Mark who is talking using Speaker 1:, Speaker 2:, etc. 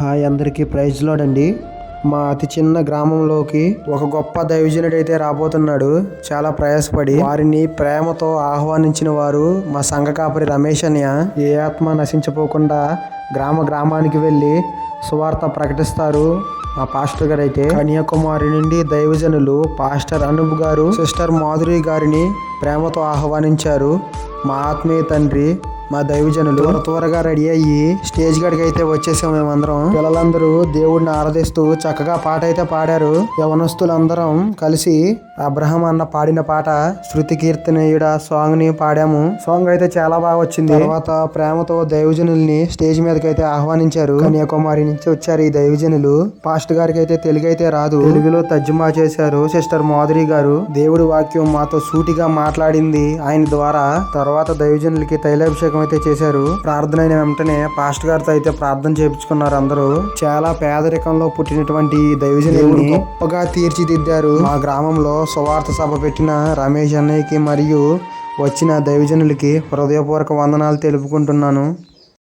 Speaker 1: Hi అందరికీ praise lord అండి. మా అతి చిన్న గ్రామంలోకి ఒక గొప్ప దైవజనుడు అయితే రాబోతున్నాడు. చాలా ప్రయాసపడి వారిని ప్రేమతో ఆహ్వానించిన వారు మా సంఘ కాపరి రమేష్ అన్నయ్య. ఏ ఆత్మ నశించిపోకుండా గ్రామానికి వెళ్ళి సువార్త ప్రకటిస్తారు. మా పాస్టర్ గారు అయితే కన్యాకుమారి నుండి దైవజనులు పాస్టర్ అనూప్ గారు, సిస్టర్ మాధురి గారిని ప్రేమతో ఆహ్వానించారు. మా ఆత్మీయ తండ్రి, మా దైవజనులు త్వరగా రెడీ అయ్యి స్టేజ్ గడికి అయితే వచ్చేసాం. మేమందరం పిల్లలందరూ దేవుడిని ఆరాధిస్తూ చక్కగా పాట అయితే పాడారు. యవనస్తులందరం కలిసి అబ్రహం అన్న పాడిన పాట శృతి కీర్తనీయుడ సాంగ్ ని పాడాము. సాంగ్ అయితే చాలా బాగా వచ్చింది. తర్వాత ప్రేమతో దైవజనుల్ని స్టేజ్ మీదకి అయితే ఆహ్వానించారు. కన్యాకుమారి నుంచి వచ్చారు ఈ దైవజనులు. పాస్టర్ గారికి అయితే తెలుగు అయితే రాదు, తెలుగులో తర్జుమా చేశారు సిస్టర్ మాధురి గారు. దేవుడి వాక్యం మాతో సూటిగా మాట్లాడింది ఆయన ద్వారా. తర్వాత దైవజనులకి తైలాభిషేకం అయితే చేశారు. ప్రార్థన అయిన వెంటనే పాస్టర్ గారితో అయితే ప్రార్థన చేయించుకున్నారు. అందరూ చాలా పేదరికంలో పుట్టినటువంటి దైవజనుల్ని గొప్పగా తీర్చిదిద్దారు. మా గ్రామంలో సువార్త సభ పెట్టిన రమేష్ అన్నయ్యకి మరియు వచ్చిన దైవజనులకి హృదయపూర్వక వందనాలు తెలుపుకుంటున్నాను.